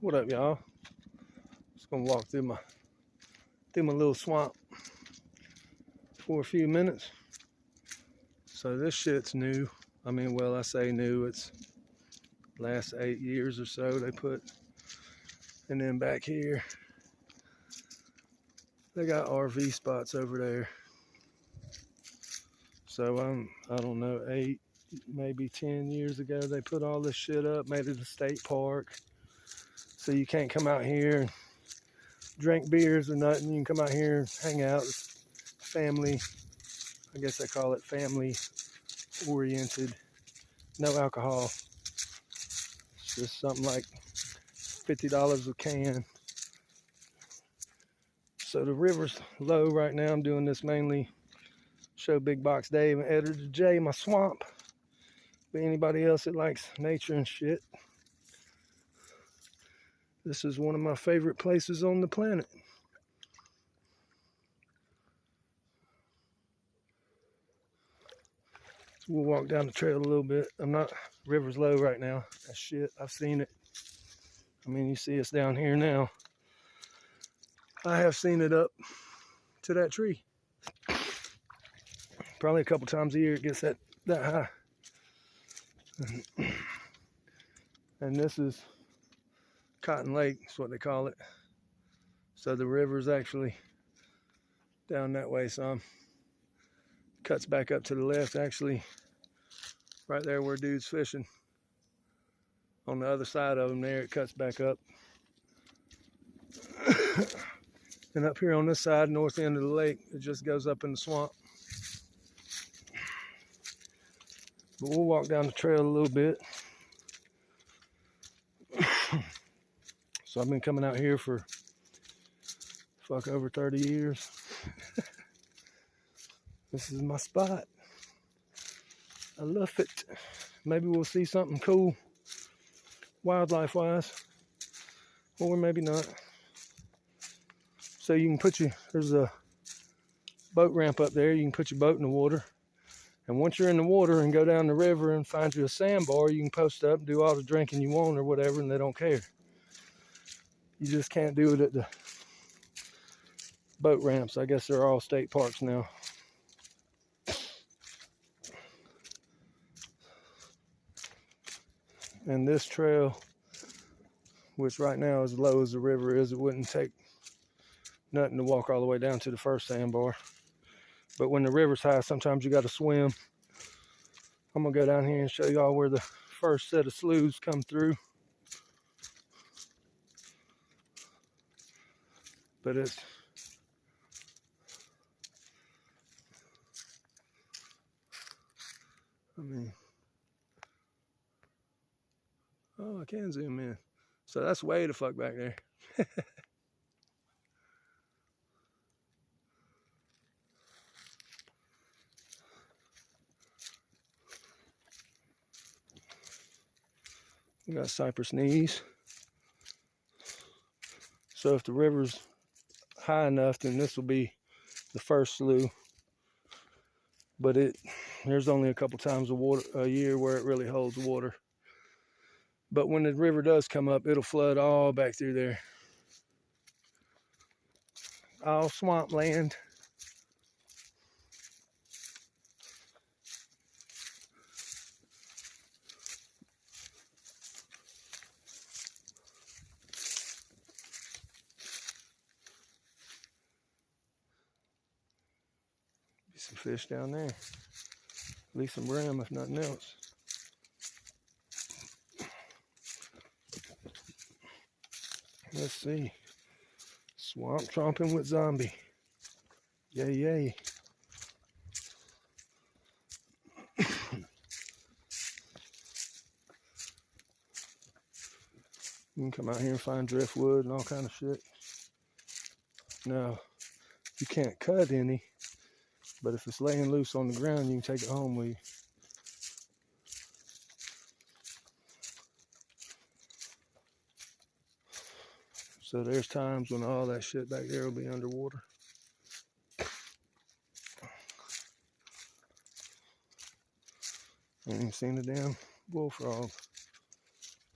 What up, y'all? Just gonna walk through my little swamp for a few minutes. So this shit's new. I mean, well, I say new. It's last 8 years or so they put. And then back here, they got RV spots over there. So I don't know, 8, maybe 10 years ago, they put all this shit up, made it a state park. So you can't come out here and drink beers or nothing. You can come out here and hang out. It's family, I guess they call it family oriented. No alcohol. It's just something like $50 a can. So the river's low right now. I'm doing this mainly show Big Box Dave and Editor Jay my swamp. But anybody else that likes nature and shit, this is one of my favorite places on the planet. So we'll walk down the trail a little bit. River's low right now. That shit, I've seen it. I mean, you see us down here now. I have seen it up to that tree. Probably a couple times a year it gets that high. And this is Cotton Lake, is what they call it. So the river's actually down that way some. Cuts back up to the left, actually, right there where dude's fishing. On the other side of him there, it cuts back up. And up here on this side, north end of the lake, it just goes up in the swamp. But we'll walk down the trail a little bit. So I've been coming out here for over 30 years. This is my spot. I love it. Maybe we'll see something cool wildlife wise, or maybe not. So you can there's a boat ramp up there. You can put your boat in the water. And once you're in the water and go down the river and find you a sandbar, you can post up and do all the drinking you want or whatever, and they don't care. You just can't do it at the boat ramps. I guess they're all state parks now. And this trail, which right now is as low as the river is, it wouldn't take nothing to walk all the way down to the first sandbar. But when the river's high, sometimes you got to swim. I'm going to go down here and show y'all where the first set of sloughs come through. But oh, I can zoom in. So that's way the fuck back there. We got cypress knees. So if the river's high enough, then this will be the first slough. But there's only a couple times a year where it really holds water. But when the river does come up, it'll flood all back through there. All swamp land. Be some fish down there. At least some brim, if nothing else. Let's see. Swamp tromping with zombie. Yay, yay. You can come out here and find driftwood and all kind of shit. Now, you can't cut any, but if it's laying loose on the ground, you can take it home with you. So there's times when all that shit back there will be underwater. I ain't seen a damn bullfrog,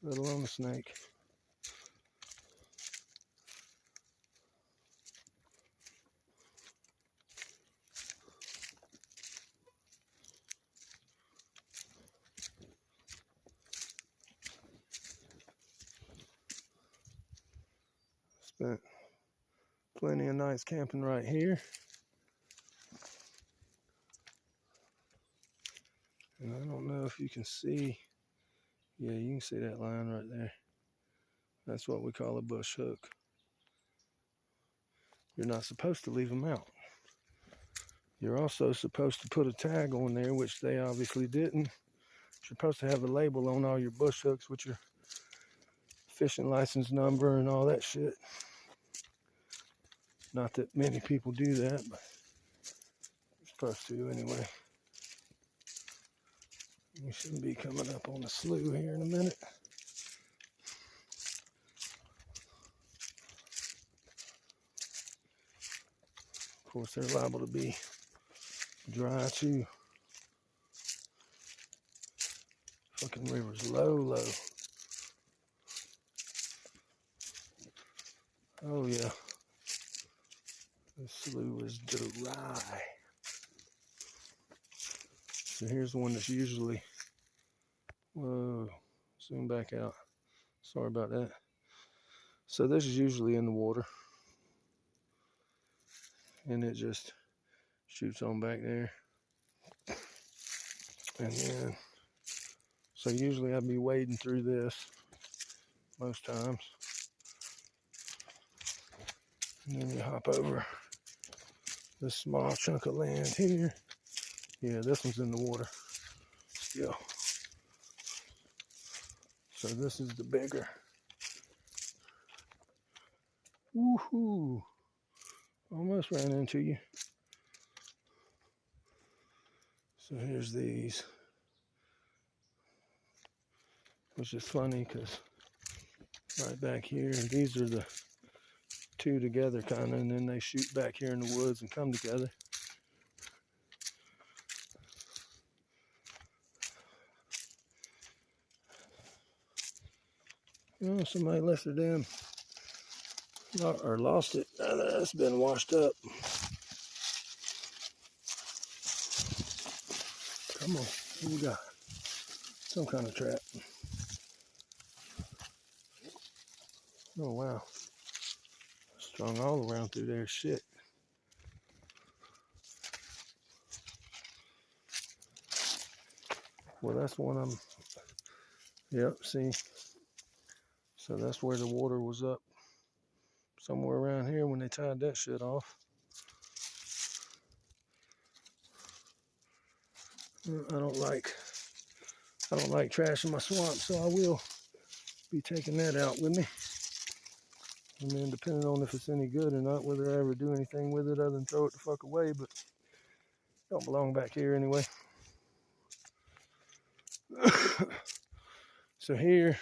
let alone a snake. Spent plenty of nights camping right here. And I don't know if you can see. Yeah, you can see that line right there. That's what we call a bush hook. You're not supposed to leave them out. You're also supposed to put a tag on there, which they obviously didn't. You're supposed to have a label on all your bush hooks with your fishing license number and all that shit. Not that many people do that, but you're supposed to anyway. We should be coming up on the slough here in a minute. Of course, they're liable to be dry too. Fucking river's low. Oh yeah. This slough is dry. So here's one that's usually, whoa, zoom back out. Sorry about that. So this is usually in the water. And it just shoots on back there. And then, so usually I'd be wading through this most times. And then you hop over this small chunk of land here. Yeah, this one's in the water still. So this is the bigger. Woohoo! Almost ran into you. So here's these. Which is funny because right back here, these are the two together kind of, and then they shoot back here in the woods and come together. Oh, somebody left their damn, or lost it. That's been washed up. Come on, what you got? Some kind of trap. Oh wow, strung all around through there. Shit. Well, that's one of them. Yep, see. So that's where the water was up. Somewhere around here when they tied that shit off. I don't like trashing my swamp, so I will be taking that out with me. And then depending on if it's any good or not, whether I ever do anything with it other than throw it the fuck away, but it don't belong back here anyway. So here,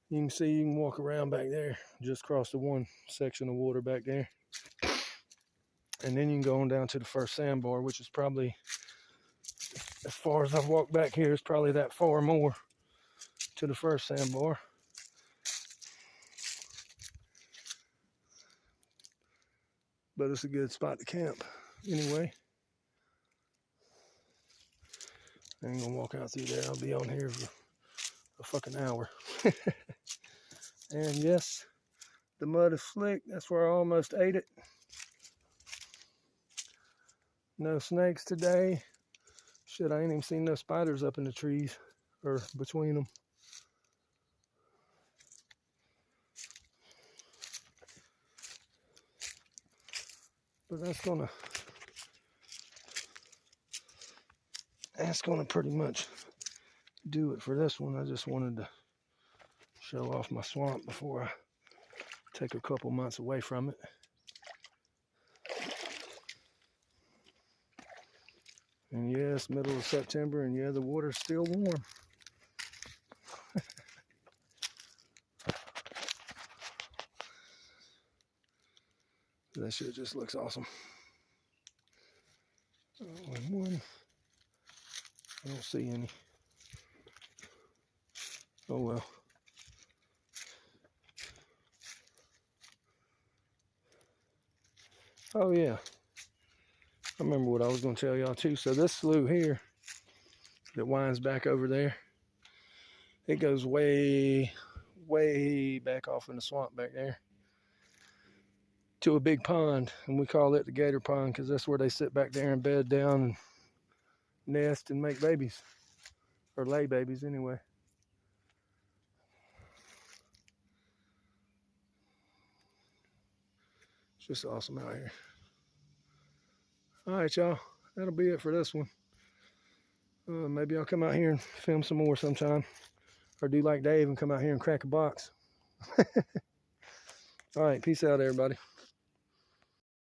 you can see you can walk around back there, just across the one section of water back there. And then you can go on down to the first sandbar, which is probably, as far as I've walked back here, it's probably that far more to the first sandbar. But it's a good spot to camp anyway. I ain't gonna walk out through there. I'll be on here for a fucking hour. And yes, the mud is slick. That's where I almost ate it. No snakes today. Shit, I ain't even seen no spiders up in the trees or between them. But that's gonna pretty much do it for this one. I just wanted to show off my swamp before I take a couple months away from it. And yeah, it's middle of September, and yeah, the water's still warm. That shit just looks awesome. Oh, and one, I don't see any. Oh well. Oh yeah. I remember what I was going to tell y'all too. So this slough here that winds back over there, it goes way way back off in the swamp back there to a big pond, and we call it the gator pond because that's where they sit back there and bed down and nest and make babies, or lay babies anyway. It's just awesome out here. All right, y'all, that'll be it for this one. Maybe I'll come out here and film some more sometime, or do like Dave and come out here and crack a box. All right, peace out, everybody.